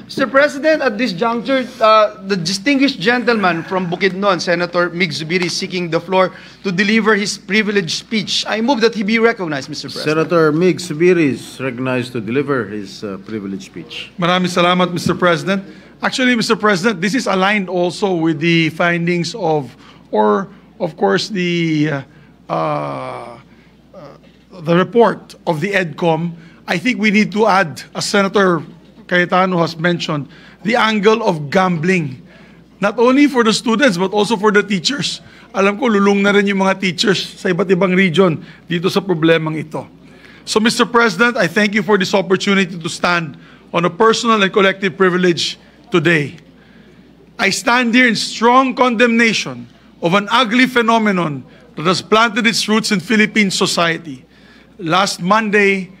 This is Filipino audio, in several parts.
Mr. President, at this juncture, the distinguished gentleman from Bukidnon, Senator Mig Zubiri, is seeking the floor to deliver his privileged speech. I move that he be recognized, Mr. President. Senator Mig Zubiri is recognized to deliver his privileged speech. Maraming salamat, Mr. President. Actually, Mr. President, this is aligned also with the findings of course, the report of the EDCOM. I think we need to add, as Senator Cayetano has mentioned, the angle of gambling. Not only for the students, but also for the teachers. Alam ko, lulung na rin yung mga teachers sa iba't ibang region dito sa problemang ito. So, Mr. President, I thank you for this opportunity to stand on a personal and collective privilege today. I stand here in strong condemnation of an ugly phenomenon that has planted its roots in Philippine society. Last Monday,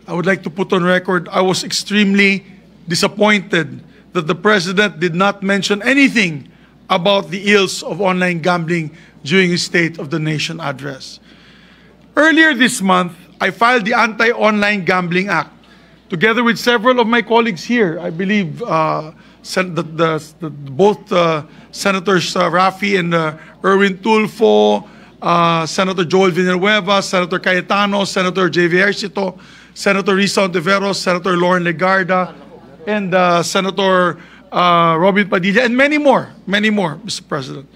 I would like to put on record, I was extremely disappointed that the President did not mention anything about the ills of online gambling during his State of the Nation address. Earlier this month, I filed the Anti-Online Gambling Act, together with several of my colleagues here. I believe both Senators Rafi and Erwin Tulfo, Senator Joel Villanueva, Senator Cayetano, Senator J.V. Ejercito, Senator Risa Ontiveros, Senator Lauren Legarda, and Senator Robin Padilla, and many more, Mr. President,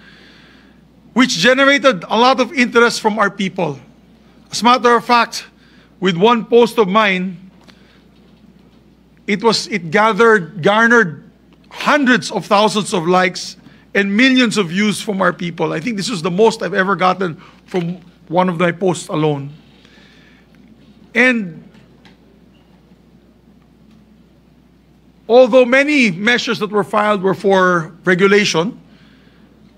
which generated a lot of interest from our people. As a matter of fact, with one post of mine, it garnered hundreds of thousands of likes and millions of views from our people. I think this is the most I've ever gotten from one of my posts alone. And although many measures that were filed were for regulation,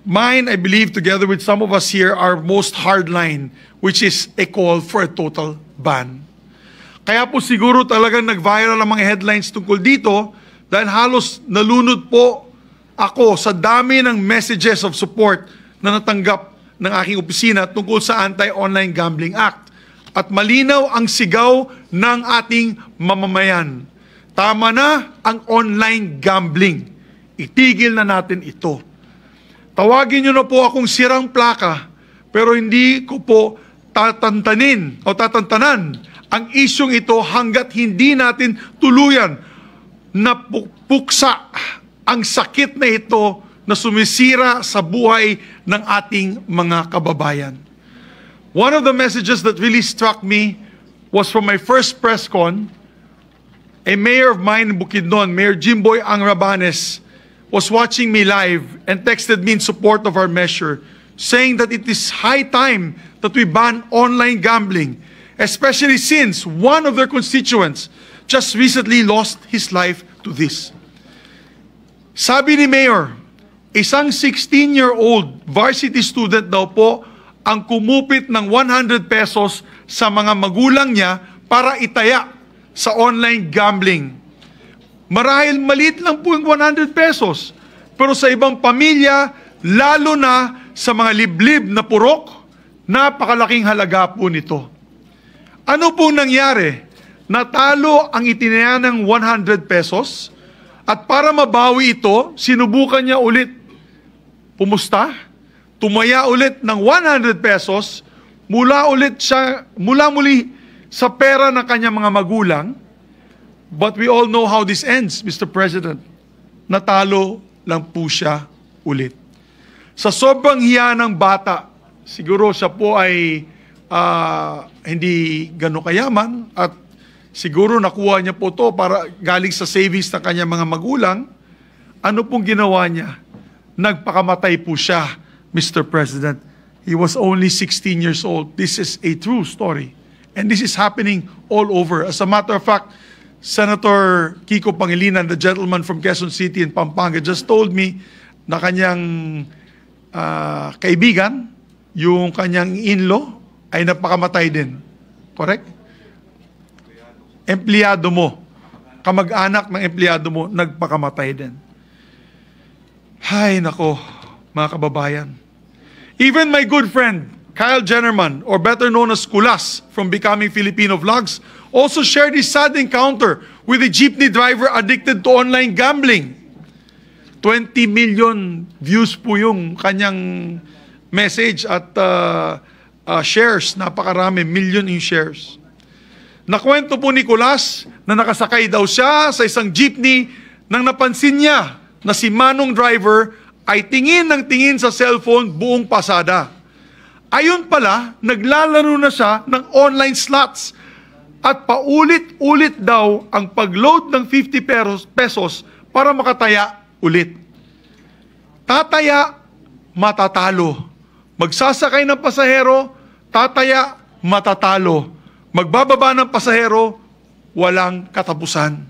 mine, I believe, together with some of us here, are most hardline, which is a call for a total ban. Kaya po siguro talagang nag-viral ang mga headlines tungkol dito dahil halos nalunod po ako sa dami ng messages of support na natanggap ng aking opisina tungkol sa Anti-Online Gambling Act. At malinaw ang sigaw ng ating mamamayan. Tama na ang online gambling. Itigil na natin ito. Tawagin nyo na po akong sirang plaka, pero hindi ko po tatantanan ang isyong ito hanggat hindi natin tuluyan na puksa ang sakit na ito na sumisira sa buhay ng ating mga kababayan. One of the messages that really struck me was from my first press con. A mayor of mine in Bukidnon, Mayor Jimboy Angrabanes, was watching me live and texted me in support of our measure, saying that it is high time that we ban online gambling, especially since one of their constituents just recently lost his life to this. Sabi ni Mayor, isang 16-year-old varsity student daw po ang kumupit ng 100 pesos sa mga magulang niya para itaya sa online gambling. Marahil maliit lang po yung 100 pesos, pero sa ibang pamilya, lalo na sa mga liblib na purok, napakalaking halaga po nito. Ano pong nangyari? Natalo ang itinaya ng 100 pesos at para mabawi ito, sinubukan niya ulit. Pumusta? Tumaya ulit ng 100 pesos mula muli sa pera ng kanyang mga magulang. But we all know how this ends, Mr. President. Natalo lang po siya ulit. Sa sobrang hiya ng bata, siguro siya po ay hindi gano'ng kayaman at siguro nakuha niya po to para galing sa savings ng kanyang mga magulang. Ano pong ginawa niya? Nagpakamatay po siya, Mr. President. He was only 16 years old. This is a true story. And this is happening all over. As a matter of fact, Senator Kiko Pangilinan, the gentleman from Quezon City in Pampanga, just told me na kanyang kaibigan, yung kanyang in-law, ay napakamatay din. Correct? Empleyado mo, kamag-anak ng empleyado mo, nagpakamatay din. Hay nako, mga kababayan. Even my good friend, Kyle Jennerman, or better known as Kulas from Becoming Filipino Vlogs, also shared his sad encounter with a jeepney driver addicted to online gambling. 20 million views po yung kanyang message at shares. Napakarami, million yung shares. Nakwento po ni Nicolas na nakasakay daw siya sa isang jeepney nang napansin niya na si Manong driver ay tingin ng tingin sa cellphone buong pasada. Ayun pala, naglalaro na siya ng online slots at paulit-ulit daw ang pag-load ng 50 pesos para makataya ulit. Tataya, matatalo. Magsasakay ng pasahero, tataya, matatalo. Magbababa ng pasahero, walang katapusan.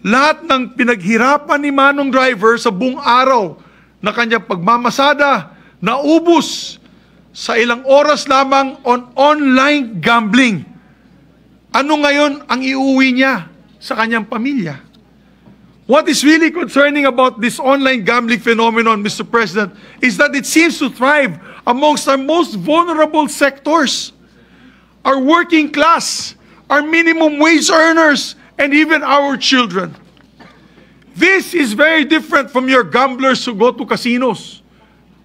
Lahat ng pinaghirapan ni Manong driver sa buong araw na kanyang pagmamasada, naubos sa ilang oras lamang on online gambling. Ano ngayon ang iuwi niya sa kanyang pamilya? What is really concerning about this online gambling phenomenon, Mr. President, is that it seems to thrive amongst our most vulnerable sectors. Our working class, our minimum wage earners, and even our children. This is very different from your gamblers who go to casinos.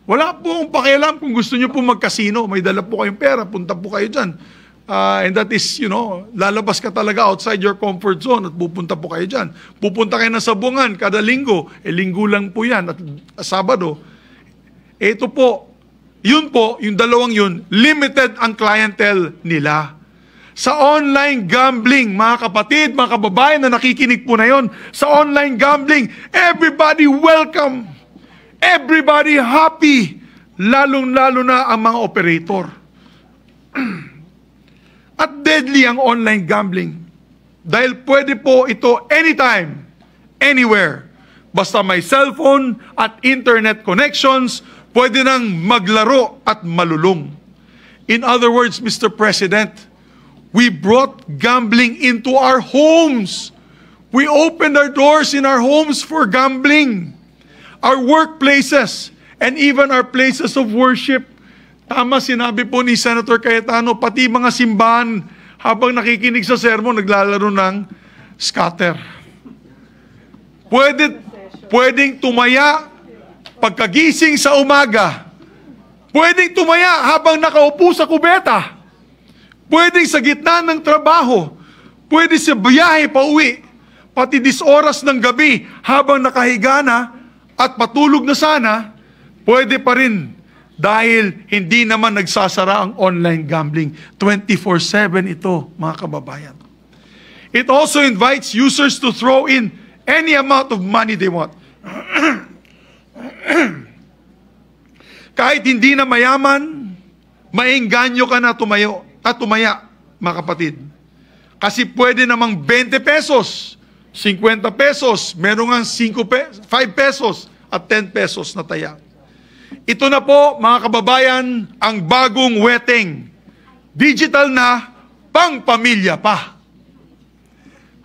Wala po akong pakialam kung gusto nyo po mag-casino. May dala po kayong pera, punta po kayo dyan. And that is, lalabas ka talaga outside your comfort zone at pupunta po kayo dyan. Pupunta kayo na Sabungan kada linggo. Linggo lang po yan at Sabado. Ito po, yun po, yung dalawang yun, limited ang clientele nila. Sa online gambling, mga kapatid, mga kababayan na nakikinig po na yun, sa online gambling, everybody welcome. Everybody happy. Lalong-lalo na ang mga operator. At deadly ang online gambling. Dahil pwede po ito anytime, anywhere. Basta may cellphone at internet connections, pwede nang maglaro at malulong. In other words, Mr. President, we brought gambling into our homes. We opened our doors in our homes for gambling. Our workplaces, and even our places of worship. Tama sinabi po ni Senator Cayetano, pati mga simbahan, habang nakikinig sa sermon, naglalaro ng scatter. Pwedeng tumaya pagkagising sa umaga. Pwedeng tumaya habang nakaupo sa kubeta. Pwedeng sa gitna ng trabaho. Pwede sa biyahe pa uwi. Pati 10 oras ng gabi habang nakahiga na at patulog na sana, pwede pa rin dahil hindi naman nagsasara ang online gambling. 24/7 ito, mga kababayan. It also invites users to throw in any amount of money they want. Kahit hindi na mayaman, maengganyo ka na tumaya, mga kapatid. Kasi pwede namang 20 pesos, 50 pesos, meron nga 5 pesos at 10 pesos na taya. Ito na po, mga kababayan, ang bagong weteng. Digital na, pang pamilya pa.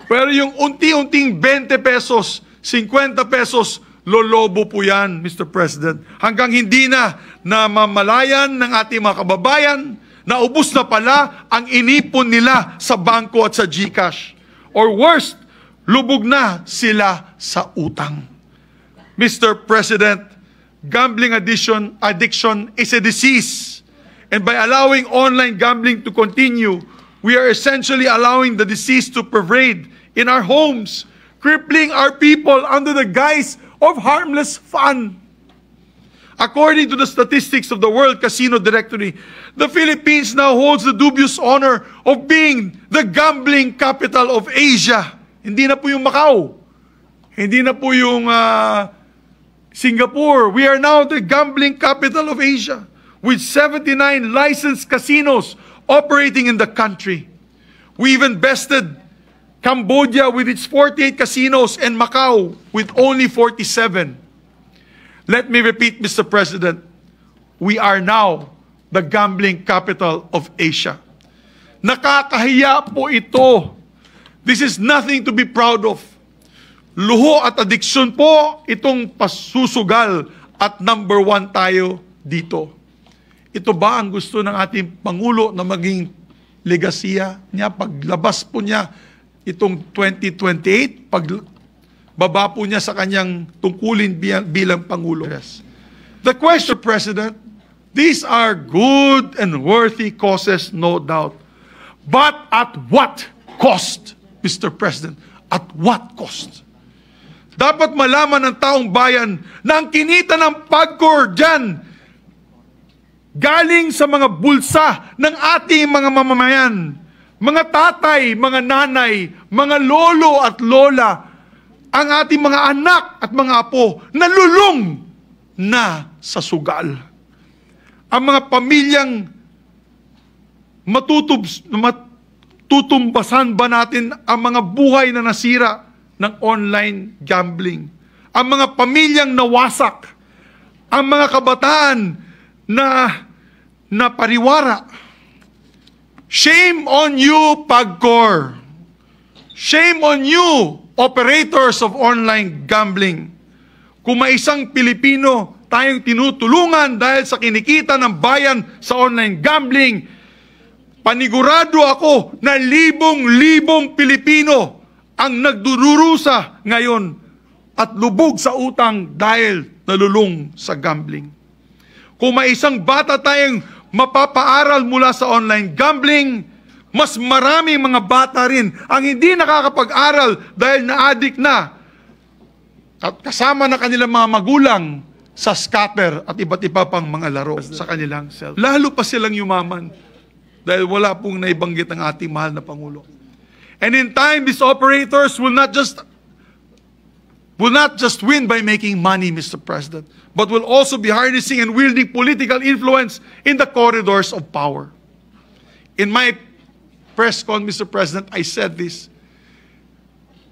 Pero yung unti-unting 20 pesos, 50 pesos, lolobo po yan, Mr. President. Hanggang hindi na namamalayan ng ating mga kababayan, naubos na pala ang inipon nila sa bangko at sa GCash. Or worst, lubog na sila sa utang. Mr. President, gambling addiction is a disease. And by allowing online gambling to continue, we are essentially allowing the disease to pervade in our homes, crippling our people under the guise of harmless fun. According to the statistics of the World Casino Directory, the Philippines now holds the dubious honor of being the gambling capital of Asia. Hindi na po yung Macau. Hindi na po yung Singapore. We are now the gambling capital of Asia with 79 licensed casinos operating in the country. We even bested Cambodia with its 48 casinos and Macau with only 47. Let me repeat, Mr. President, we are now the gambling capital of Asia. Nakakahiya po ito. This is nothing to be proud of. Luho at addiction po itong pasusugal at number 1 tayo dito. Ito ba ang gusto ng ating Pangulo na maging legasiya niya? Paglabas po niya, itong 2028 pag baba po niya sa kanyang tungkulin bilang Pangulo. Yes. The question, President, these are good and worthy causes, no doubt. But at what cost, Mr. President? At what cost? Dapat malaman ng taong bayan na ang kinita ng PAGCOR dyan galing sa mga bulsa ng ating mga mamamayan, mga tatay, mga nanay, mga lolo at lola, ang ating mga anak at mga apo na lulong na sa sugal. Ang mga pamilyang matutumbasan ba natin ang mga buhay na nasira ng online gambling? Ang mga pamilyang nawasak, ang mga kabataan na pariwara. Shame on you, PAGCOR. Shame on you, operators of online gambling. Kung may isang Pilipino tayong tinutulungan dahil sa kinikita ng bayan sa online gambling, panigurado ako na libong-libong Pilipino ang nagdururusa ngayon at lubog sa utang dahil nalulung sa gambling. Kung may isang bata tayong mapapaaral mula sa online gambling, mas maraming mga bata rin ang hindi nakakapag-aral dahil na-addict na at kasama na kanilang mga magulang sa scatter at iba't iba pang mga laro sa kanilang cellphone. Lalo pa silang yumaman dahil wala pong naibanggit ang ating mahal na Pangulo. And in time, these operators will not just win by making money, Mr. President, but will also be harnessing and wielding political influence in the corridors of power. In my press con, Mr. President, I said this.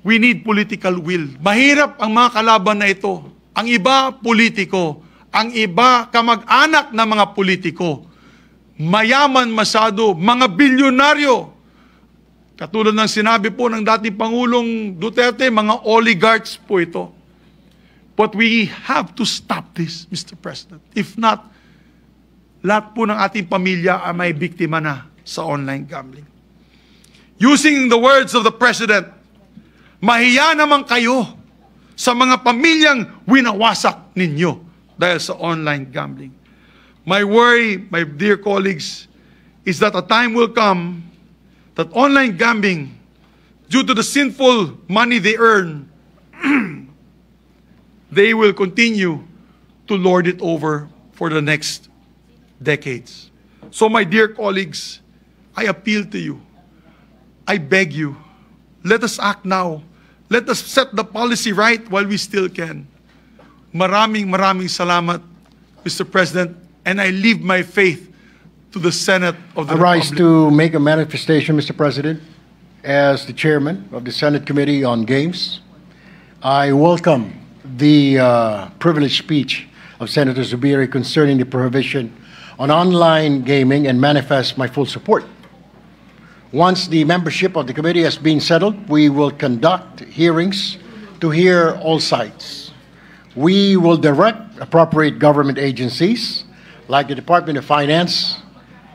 We need political will. Mahirap ang mga kalaban na ito. Ang iba, politiko. Ang iba, kamag-anak na mga politiko. Mayaman masyado, mga bilyonaryo. Katulad ng sinabi po ng dating Pangulong Duterte, mga oligarchs po ito. But we have to stop this, Mr. President. If not, lahat po ng ating pamilya ay may biktima na sa online gambling. Using the words of the President, mahiya naman kayo sa mga pamilyang winawasak ninyo dahil sa online gambling. My worry, my dear colleagues, is that a time will come that online gambling, due to the sinful money they earn, they will continue to lord it over for the next decades. So my dear colleagues, I appeal to you. I beg you, let us act now. Let us set the policy right while we still can. Maraming salamat, Mr. President, and I leave my faith to the Senate of the I rise Republic. to make a manifestation, Mr. President, as the chairman of the Senate Committee on Games. I welcome the privileged speech of Senator Zubiri concerning the prohibition on online gaming and manifest my full support. Once the membership of the committee has been settled, we will conduct hearings to hear all sides. We will direct appropriate government agencies like the Department of Finance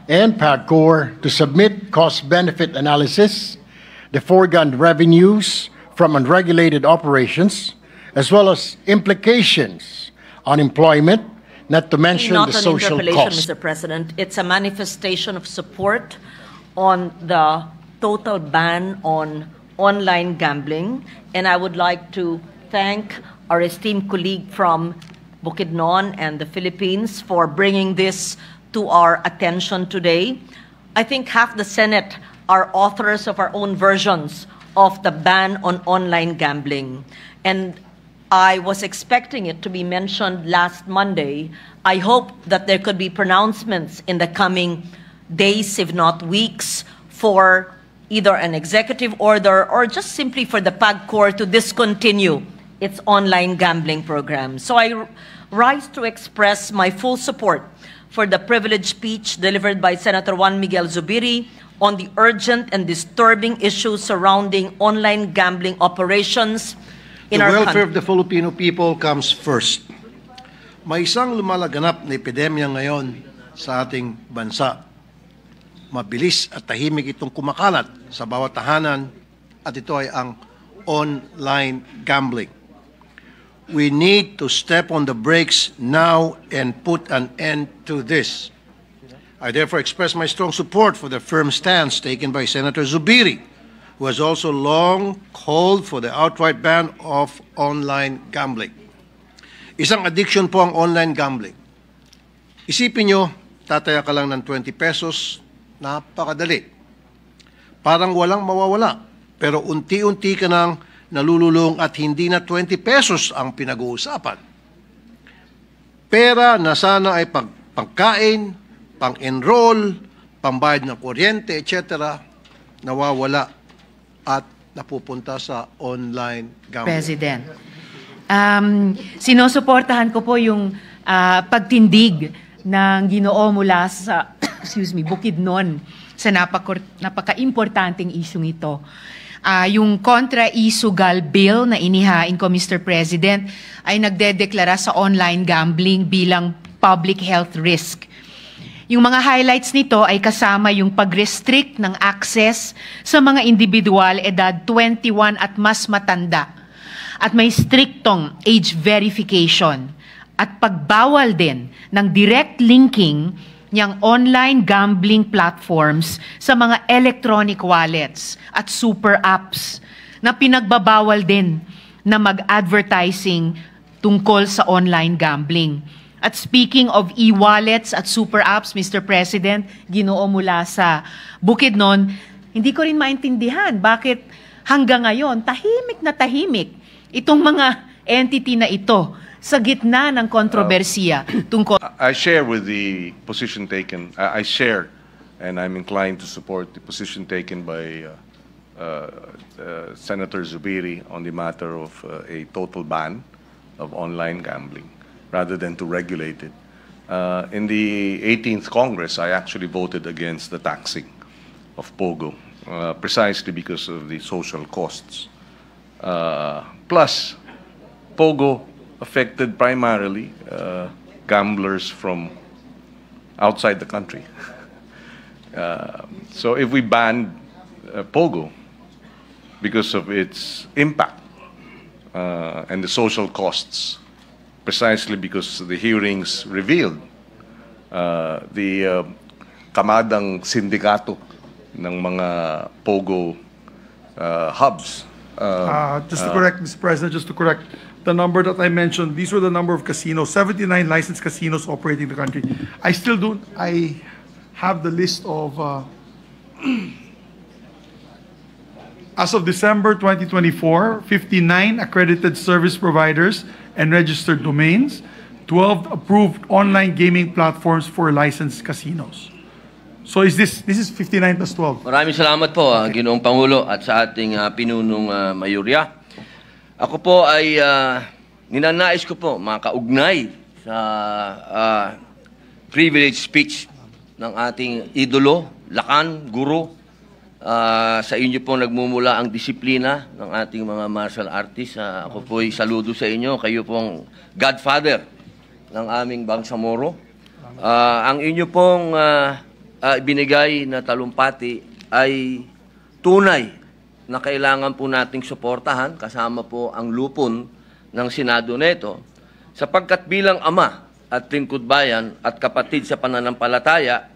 and PAGCOR to submit cost-benefit analysis, the foregone revenues from unregulated operations, as well as implications on employment, not to mention Not the an social interpellation, cost. Mr. President. It's a manifestation of support on the total ban on online gambling. And I would like to thank our esteemed colleague from Bukidnon and the Philippines for bringing this to our attention today. I think half the Senate are authors of our own versions of the ban on online gambling. And I was expecting it to be mentioned last Monday. I hope that there could be pronouncements in the coming days, if not weeks, for either an executive order or just simply for the PAGCOR to discontinue its online gambling program. So I rise to express my full support for the privileged speech delivered by Senator Juan Miguel Zubiri on the urgent and disturbing issues surrounding online gambling operations in The our welfare country. of the Filipino people comes first. May isang lumalaganap na epidemya ngayon sa ating bansa. Mabilis at tahimik itong kumakalat sa bawat tahanan at ito ay ang online gambling. We need to step on the brakes now and put an end to this. I therefore express my strong support for the firm stance taken by Senator Zubiri, who has also long called for the outright ban of online gambling. Isang addiction po ang online gambling. Isipin nyo, tataya ka lang ng 20 pesos, napakadali. Parang walang mawawala, pero unti-unti ka nang nalululong at hindi na 20 pesos ang pinag-uusapan. Pera na sana ay pagkain, pang-enroll, pambayad ng kuryente, etc., nawawala at napupunta sa online gambling. President, sinusuportahan ko po yung pagtindig ng Ginoo mula sa Bukidnon sa napaka-importanting isyung ito. Yung kontra-isugal bill na inihain ko, Mr. President, ay nagdedeklara sa online gambling bilang public health risk. Yung mga highlights nito ay kasama yung pag-restrict ng access sa mga individual edad 21 at mas matanda at may striktong age verification at pagbawal din ng direct linking niyang online gambling platforms sa mga electronic wallets at super apps na pinagbabawal din na mag-advertising tungkol sa online gambling. At speaking of e-wallets at super apps, Mr. President, Ginoo mula sa Bukidnon, hindi ko rin maintindihan bakit hanggang ngayon tahimik na tahimik itong mga entity na ito sa gitna ng kontrobersiya tungkol. I share with the position taken. I share and I'm inclined to support the position taken by Senator Zubiri on the matter of a total ban of online gambling rather than to regulate it. In the 18th Congress, I actually voted against the taxing of POGO, precisely because of the social costs. Plus, POGO affected primarily gamblers from outside the country. So if we ban POGO because of its impact and the social costs, precisely because the hearings revealed the kamadang sindikato ng mga POGO hubs. Just to correct, Mr. President, just to correct the number that I mentioned, these were the number of casinos, 79 licensed casinos operating in the country. I have the list of, as of December 2024, 59 accredited service providers and registered domains, 12 approved online gaming platforms for licensed casinos. So this is 59 plus 12. Maraming salamat po, Ginoong Pangulo at sa ating pinunong mayorya. Ako po ay ninanais ko po makaugnay sa privilege speech ng ating idolo, lakan, guro. Sa inyo po nagmumula ang disiplina ng ating mga martial artists. Ako po ay saludo sa inyo. Kayo pong godfather ng aming Bangsamoro. Ang inyo pong binigay na talumpati ay tunay na kailangan po nating suportahan kasama po ang lupon ng Senado neto sapagkat bilang ama at lingkod bayan at kapatid sa pananampalataya,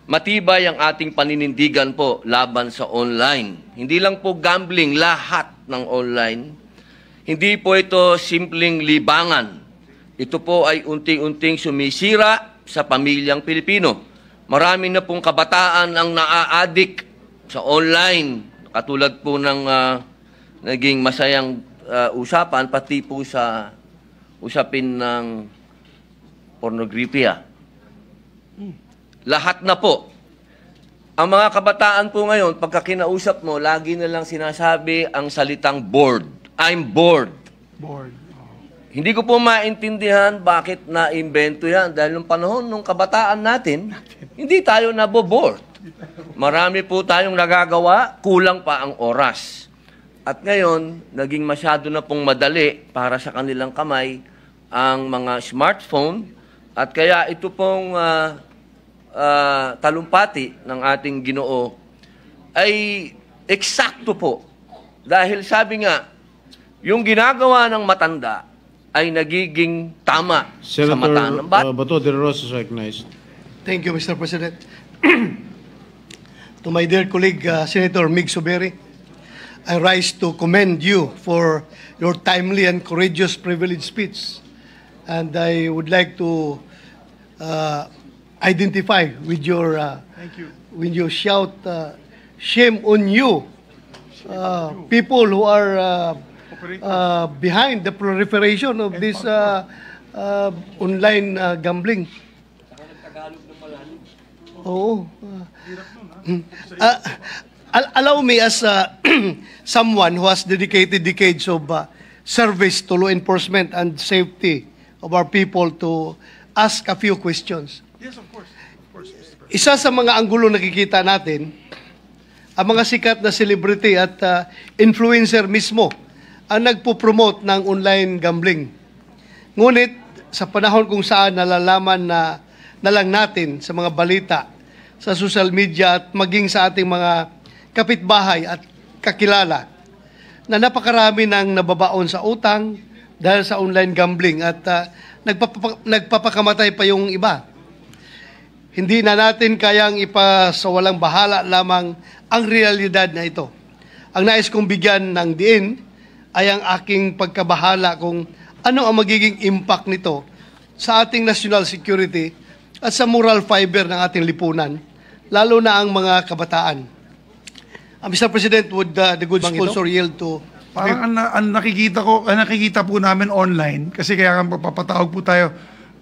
matibay ang ating paninindigan po laban sa online. Hindi lang po gambling, lahat ng online. Hindi po ito simpleng libangan. Ito po ay unting-unting sumisira sa pamilyang Pilipino. Marami na pong kabataan ang naa-addict sa online. Katulad po ng naging masayang usapan, pati po sa usapin ng pornografiya. Lahat na po. Ang mga kabataan po ngayon, pagka kinausap mo, lagi na lang sinasabi ang salitang bored. I'm bored. Bored. Hindi ko po maintindihan bakit na-invento yan. Dahil nung panahon nung kabataan natin, hindi tayo nabobored. Marami po tayong nagagawa, kulang pa ang oras. At ngayon, naging masyado na pong madali para sa kanilang kamay ang mga smartphone. At kaya ito pong talumpati ng ating Ginoo ay eksakto po Dahil sabi nga, yung ginagawa ng matanda ay nagiging tama sa mata Senator ng bata. Bato de la Rosa is recognized. Thank you, Mr. President. To my dear colleague, Senator Mig Zubiri, I rise to commend you for your timely and courageous privileged speech. And I would like to identify with your, when you shout, shame on you, people who are behind the proliferation of this online gambling. Oo. Allow me as someone who has dedicated decades of service to law enforcement and safety of our people to ask a few questions. Yes, of course. Isa sa mga anggulo nakikita natin, ang mga sikat na celebrity at influencer mismo ang nagpo-promote ng online gambling. Ngunit sa panahon kung saan nalalaman na lang natin sa mga balita, sa social media at maging sa ating mga kapitbahay at kakilala na napakarami ng nababaon sa utang dahil sa online gambling at nagpapakamatay pa yung iba. Hindi na natin kayang ipasawalang bahala lamang ang realidad na ito. Ang nais kong bigyan ng diin ay ang aking pagkabahala kung ano ang magiging impact nito sa ating national security at sa moral fiber ng ating lipunan, lalo na ang mga kabataan. Mr. President, would the good sponsor yield to... Parang ang nakikita po namin online, kasi kaya nga papatawag po tayo,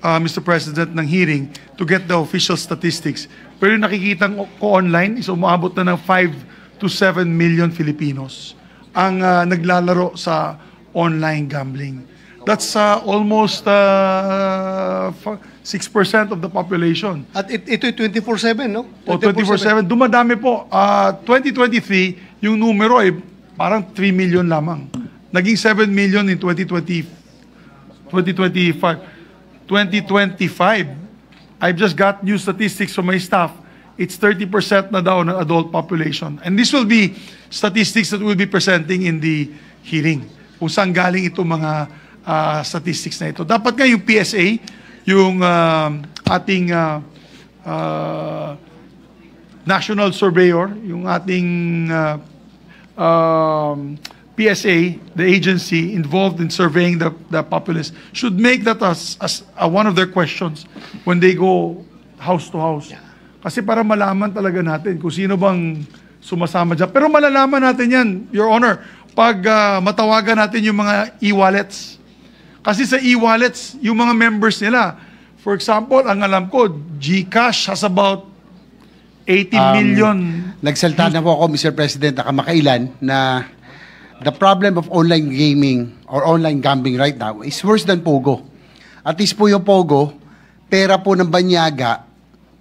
Mr. President, ng hearing to get the official statistics. Pero yung nakikita ko online is umaabot na ng 5 to 7 million Filipinos ang naglalaro sa online gambling. That's almost 6% of the population. At ito'y 24/7, no? O 24/7. Dumadami po. 2023, yung numero ay parang 3 million lamang. Naging 7 million in 2025. 2025, I've just got new statistics from my staff. It's 30% na daw ng adult population. And this will be statistics that we'll be presenting in the hearing. Kung saan galing itong mga statistics na ito. Dapat nga yung PSA, yung ating national surveyor, yung ating PSA, the agency involved in surveying the populace, should make that as one of their questions when they go house to house. Kasi para malaman talaga natin kung sino bang sumasama dyan. Pero malalaman natin yan, Your Honor, pag matawagan natin yung mga e-wallets. Kasi sa e-wallets, yung mga members nila, for example, ang alam ko, GCash has about 80 million. Nagsalita na po ako, Mr. President, na kamakailan na the problem of online gaming or online gambling right now is worse than Pogo. At least po yung Pogo, pera po ng banyaga,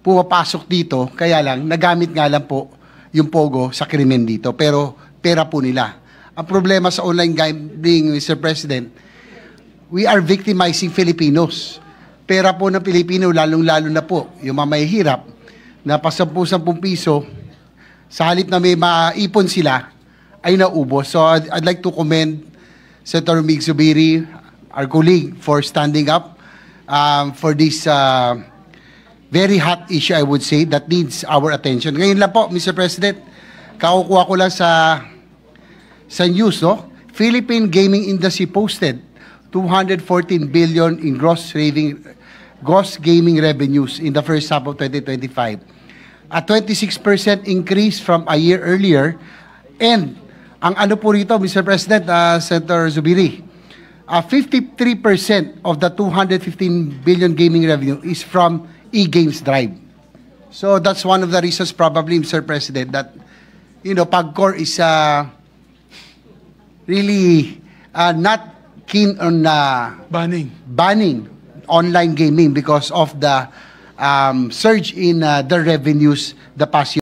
pumapasok dito, kaya lang, nagamit nga lang po yung Pogo sa krimen dito. Pero pera po nila. Ang problema sa online gambling, Mr. President, we are victimizing Filipinos. Pera po ng Pilipino, lalong-lalo na po, yung mga mahihirap, na pa 10-10 piso, sa halip na may maipon sila, ay naubos. So I'd like to commend Senator Mig Zubiri, our colleague, for standing up for this very hot issue, I would say, that needs our attention. Ngayon lang po, Mr. President, kakukuha ko lang sa news, no? Philippine gaming industry posted 214 billion in gross gaming revenues in the first half of 2025. A 26% increase from a year earlier. And ang ano po rito, Mr. President, Senator Zubiri, 53% of the 215 billion gaming revenue is from e-games drive. So that's one of the reasons probably, Mr. President, that, you know, PAGCOR is really not keen on banning online gaming because of the surge in the revenues the past year.